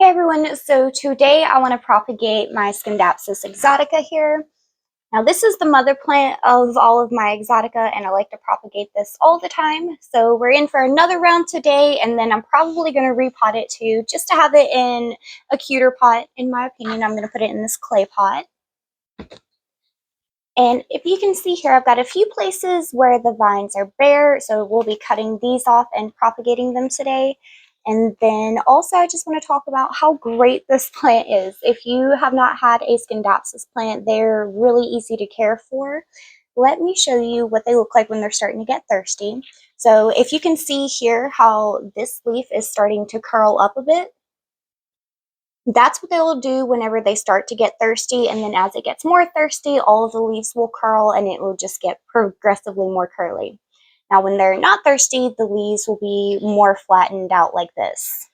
everyone, so today I want to propagate my Scindapsus exotica here. Now this is the mother plant of all of my exotica and I like to propagate this all the time. So we're in for another round today and then I'm probably going to repot it too just to have it in a cuter pot. In my opinion, I'm going to put it in this clay pot. And if you can see here, I've got a few places where the vines are bare, so we'll be cutting these off and propagating them today. And then also I just want to talk about how great this plant is. If you have not had a Scindapsus plant, they're really easy to care for. Let me show you what they look like when they're starting to get thirsty. So if you can see here how this leaf is starting to curl up a bit, that's what they will do whenever they start to get thirsty, and then as it gets more thirsty, all of the leaves will curl and it will just get progressively more curly. Now when they're not thirsty, the leaves will be more flattened out like this.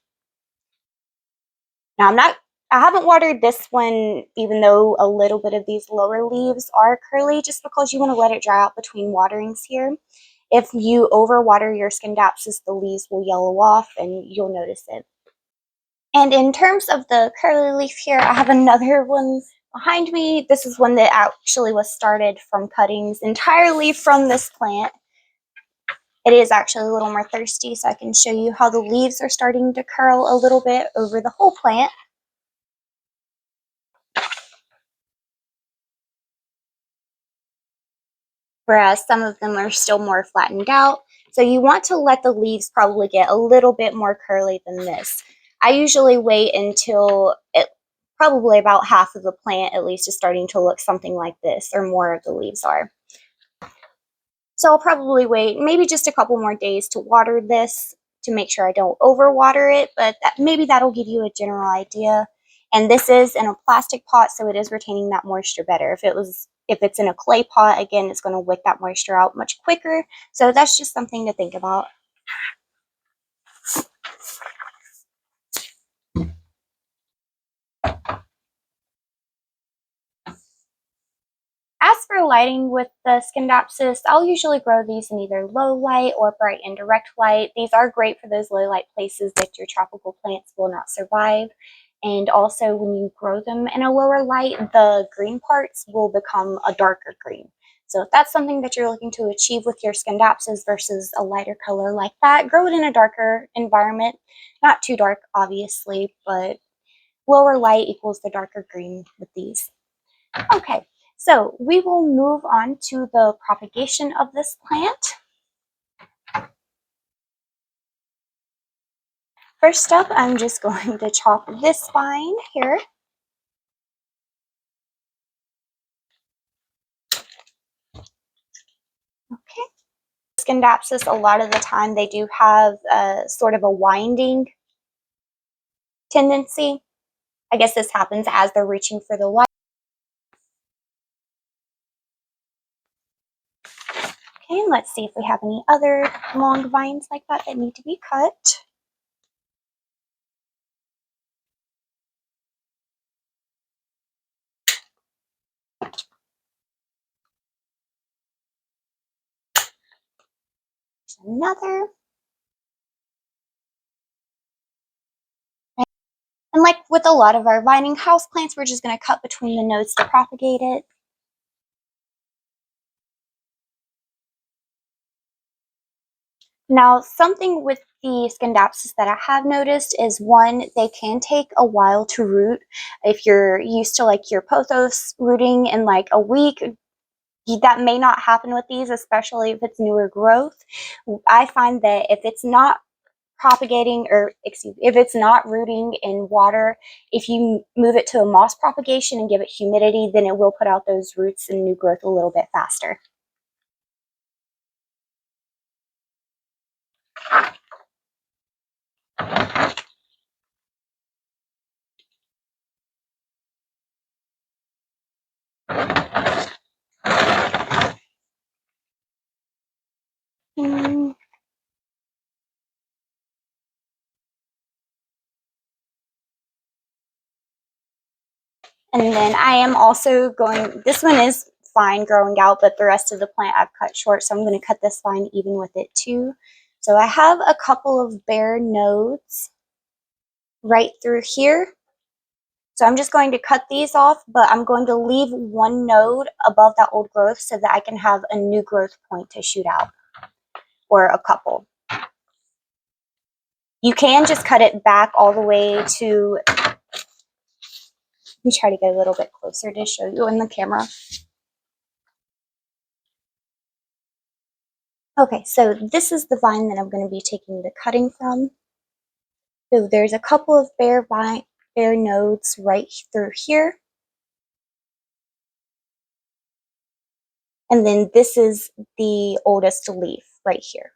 Now I haven't watered this one, even though a little bit of these lower leaves are curly, just because you want to let it dry out between waterings here. If you overwater your Scindapsus, the leaves will yellow off and you'll notice it. And in terms of the curly leaf here, I have another one behind me. This is one that actually was started from cuttings entirely from this plant. It is actually a little more thirsty, so I can show you how the leaves are starting to curl a little bit over the whole plant. Whereas some of them are still more flattened out. So you want to let the leaves probably get a little bit more curly than this. I usually wait until probably about half of the plant at least is starting to look something like this, or more of the leaves are. So I'll probably wait maybe just a couple more days to water this to make sure I don't overwater it, but maybe that'll give you a general idea. And this is in a plastic pot, so it is retaining that moisture better. If it's in a clay pot, again, it's going to wick that moisture out much quicker. So that's just something to think about. As for lighting with the Scindapsus, I'll usually grow these in either low light or bright indirect light. These are great for those low light places that your tropical plants will not survive. And also when you grow them in a lower light, the green parts will become a darker green. So if that's something that you're looking to achieve with your Scindapsus versus a lighter color like that, grow it in a darker environment. Not too dark, obviously, but lower light equals the darker green with these. Okay. So we will move on to the propagation of this plant. First up, I'm just going to chop this vine here. Okay. Scindapsus, a lot of the time they do have sort of a winding tendency. I guess this happens as they're reaching for the light. Okay, let's see if we have any other long vines like that that need to be cut. There's another. And like with a lot of our vining houseplants, we're just going to cut between the nodes to propagate it. Now, something with the Scindapsus that I have noticed is, one, they can take a while to root. If you're used to like your pothos rooting in like a week, that may not happen with these, especially if it's newer growth. I find that if it's not propagating, or if it's not rooting in water, if you move it to a moss propagation and give it humidity, then it will put out those roots and new growth a little bit faster. And then I am also going, this one is fine growing out, but the rest of the plant I've cut short, so I'm going to cut this vine even with it too. So I have a couple of bare nodes right through here. So I'm just going to cut these off, but I'm going to leave one node above that old growth so that I can have a new growth point to shoot out, or a couple. You can just cut it back all the way to, let me try to get a little bit closer to show you in the camera. Okay, so this is the vine that I'm going to be taking the cutting from. So there's a couple of bare nodes right through here. And then this is the oldest leaf right here.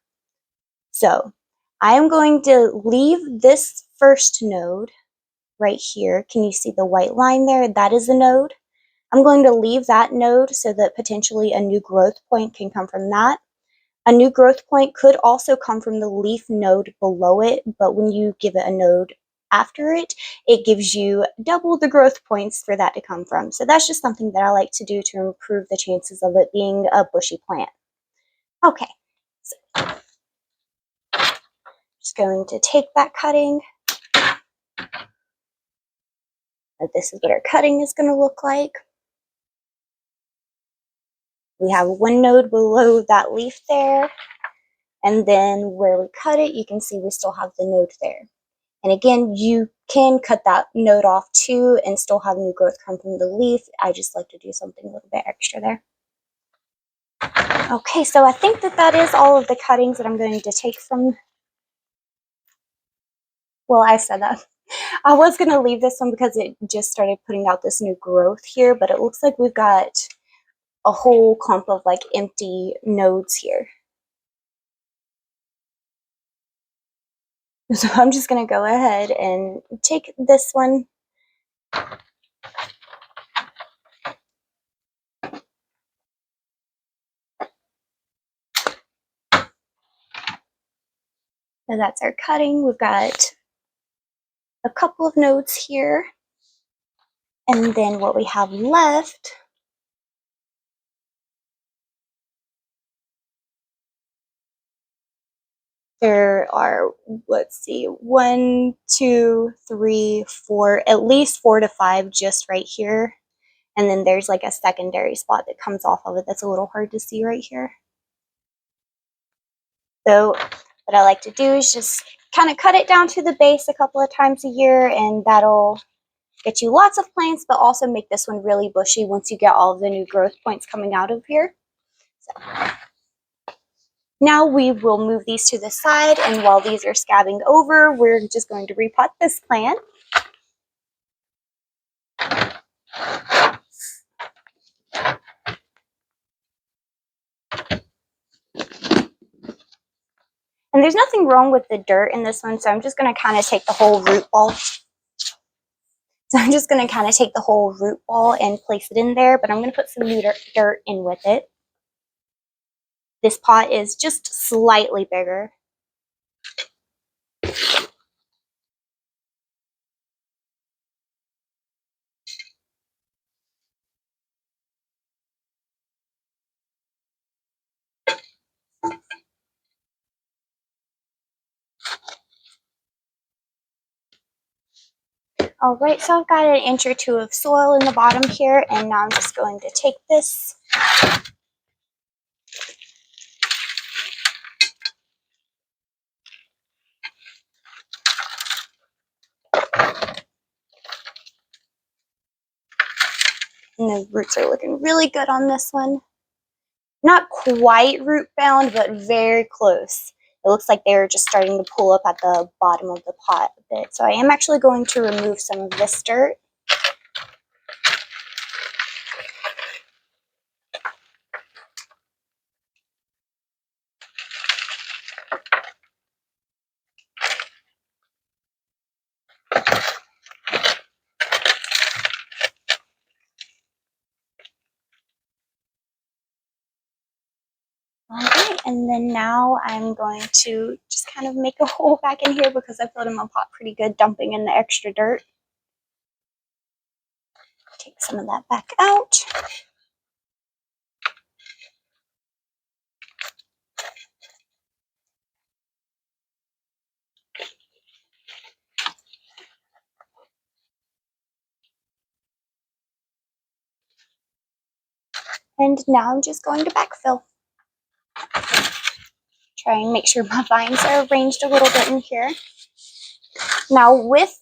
So I'm going to leave this first node right here. Can you see the white line there? That is a node. I'm going to leave that node so that potentially a new growth point can come from that. A new growth point could also come from the leaf node below it, but when you give it a node after it, it gives you double the growth points for that to come from. So that's just something that I like to do to improve the chances of it being a bushy plant. Okay, so just going to take that cutting. This is what our cutting is going to look like. We have one node below that leaf there, and then where we cut it, you can see we still have the node there. And again, you can cut that node off too and still have new growth come from the leaf. I just like to do something a little bit extra there. Okay, so I think that is all of the cuttings that I'm going to take from, well, I said that. I was going to leave this one because it just started putting out this new growth here, but it looks like we've got a whole clump of like empty nodes here. So I'm just going to go ahead and take this one. So that's our cutting. We've got a couple of nodes here. And then what we have left there are, let's see, 1, 2, 3, 4, at least 4 to 5 just right here. And then there's like a secondary spot that comes off of it that's a little hard to see right here. So what I like to do is just kind of cut it down to the base a couple of times a year, and that'll get you lots of plants, but also make this one really bushy once you get all of the new growth points coming out of here. So now we will move these to the side, and while these are scabbing over, we're just going to repot this plant. And there's nothing wrong with the dirt in this one, so I'm just going to kind of take the whole root ball. So I'm just going to kind of take the whole root ball and place it in there, but I'm going to put some new dirt in with it. This pot is just slightly bigger. All right, so I've got an inch or two of soil in the bottom here, and now I'm just going to take this and the roots are looking really good on this one. Not quite root bound, but very close. It looks like they're just starting to pull up at the bottom of the pot a bit. So I am actually going to remove some of this dirt. All right, and then now I'm going to just kind of make a hole back in here because I filled in my pot pretty good, dumping in the extra dirt. Take some of that back out. And now I'm just going to backfill. Try and make sure my vines are arranged a little bit in here. Now with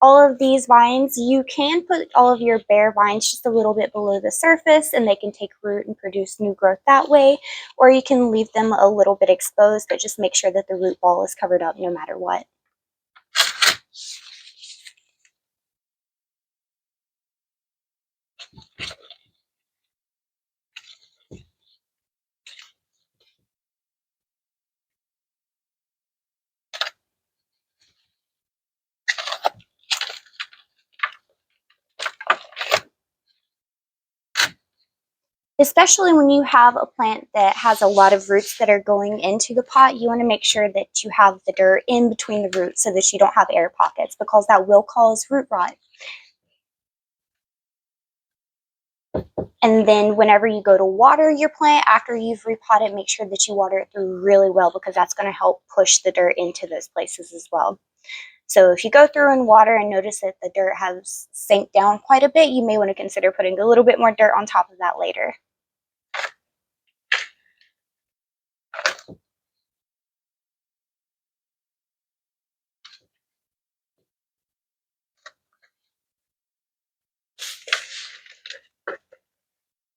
all of these vines, you can put all of your bare vines just a little bit below the surface and they can take root and produce new growth that way, or you can leave them a little bit exposed, but just make sure that the root ball is covered up no matter what. Especially when you have a plant that has a lot of roots that are going into the pot, you want to make sure that you have the dirt in between the roots so that you don't have air pockets, because that will cause root rot. And then whenever you go to water your plant after you've repotted, make sure that you water it through really well, because that's going to help push the dirt into those places as well. So if you go through and water and notice that the dirt has sank down quite a bit, you may want to consider putting a little bit more dirt on top of that later.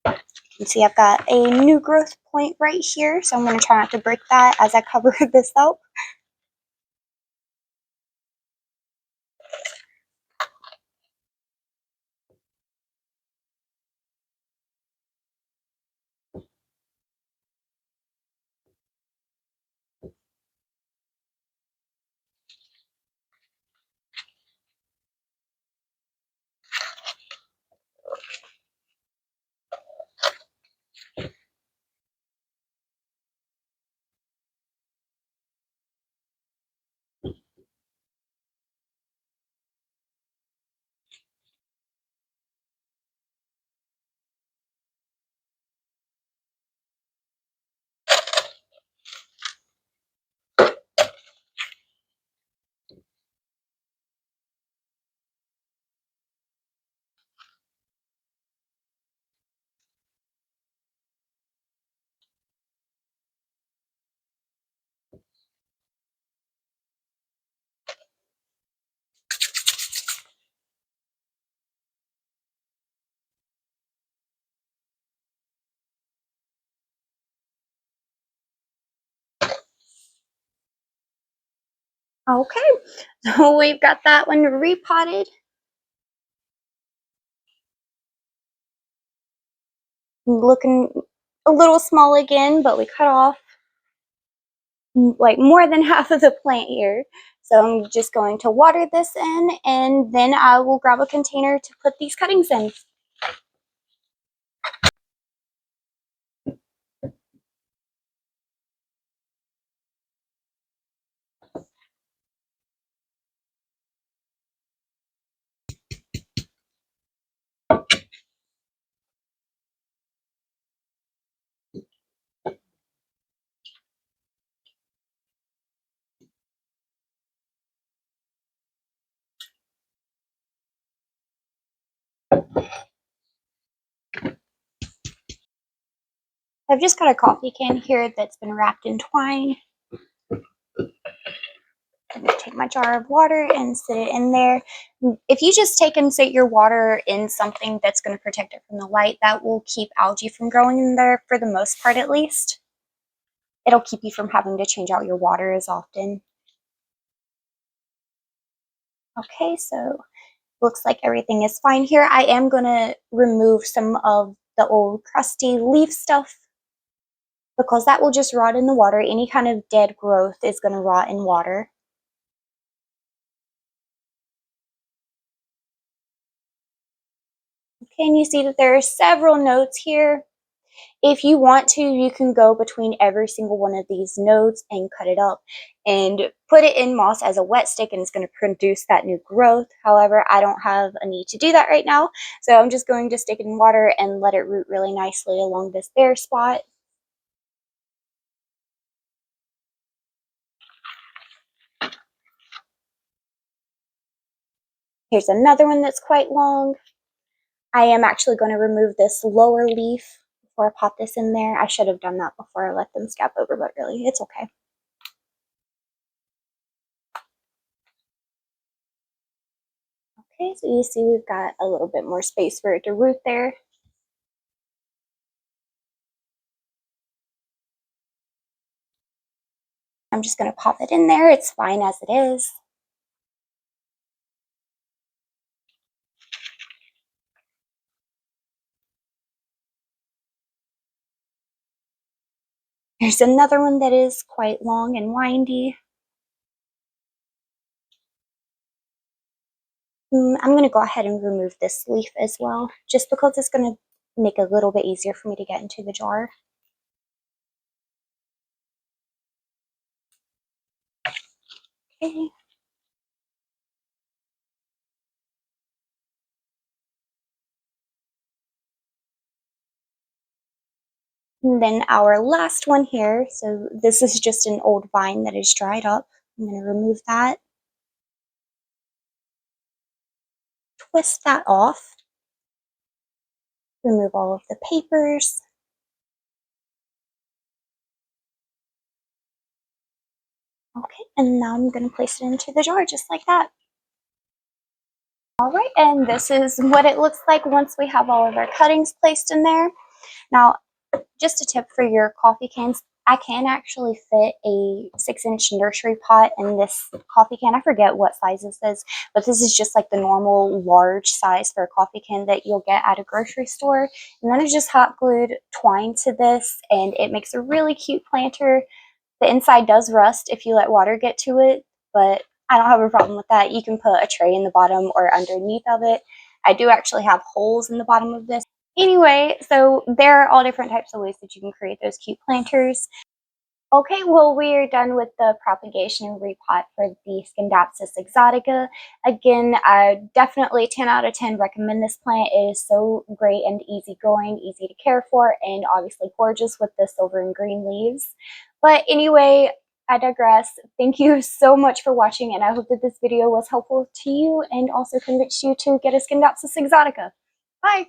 You can see I've got a new growth point right here, so I'm going to try not to break that as I cover this up. Okay, so we've got that one repotted. Looking a little small again, but we cut off like more than half of the plant here. So I'm just going to water this in, and then I will grab a container to put these cuttings in. I've just got a coffee can here that's been wrapped in twine. I'm going to take my jar of water and sit it in there. If you just take and sit your water in something that's going to protect it from the light, that will keep algae from growing in there for the most part at least. It'll keep you from having to change out your water as often. Okay, so looks like everything is fine here. I am going to remove some of the old crusty leaf stuff, because that will just rot in the water. Any kind of dead growth is going to rot in water. Okay, and you see that there are several nodes here. If you want to, you can go between every single one of these nodes and cut it up and put it in moss as a wet stick, and it's going to produce that new growth. However, I don't have a need to do that right now, so I'm just going to stick it in water and let it root really nicely along this bare spot. Here's another one that's quite long. I am actually going to remove this lower leaf before I pop this in there. I should have done that before I let them scab over, but really, it's okay. Okay, so you see we've got a little bit more space for it to root there. I'm just going to pop it in there. It's fine as it is. There's another one that is quite long and windy. I'm going to go ahead and remove this leaf as well, just because it's going to make it a little bit easier for me to get into the jar. Okay. And then our last one here, so this is just an old vine that is dried up. I'm going to remove that. Twist that off. Remove all of the papers. Okay, and now I'm going to place it into the jar just like that. All right, and this is what it looks like once we have all of our cuttings placed in there. Now, just a tip for your coffee cans, I can actually fit a 6-inch nursery pot in this coffee can. I forget what size this is, but this is just like the normal large size for a coffee can that you'll get at a grocery store. And then I just hot glued twine to this, and it makes a really cute planter. The inside does rust if you let water get to it, but I don't have a problem with that. You can put a tray in the bottom or underneath of it. I do actually have holes in the bottom of this. Anyway, so there are all different types of ways that you can create those cute planters. Okay, well, we are done with the propagation and repot for the Scindapsus exotica. Again, I definitely 10 out of 10 recommend this plant. It is so great and easygoing, easy to care for, and obviously gorgeous with the silver and green leaves. But anyway, I digress. Thank you so much for watching, and I hope that this video was helpful to you and also convinced you to get a Scindapsus exotica. Bye!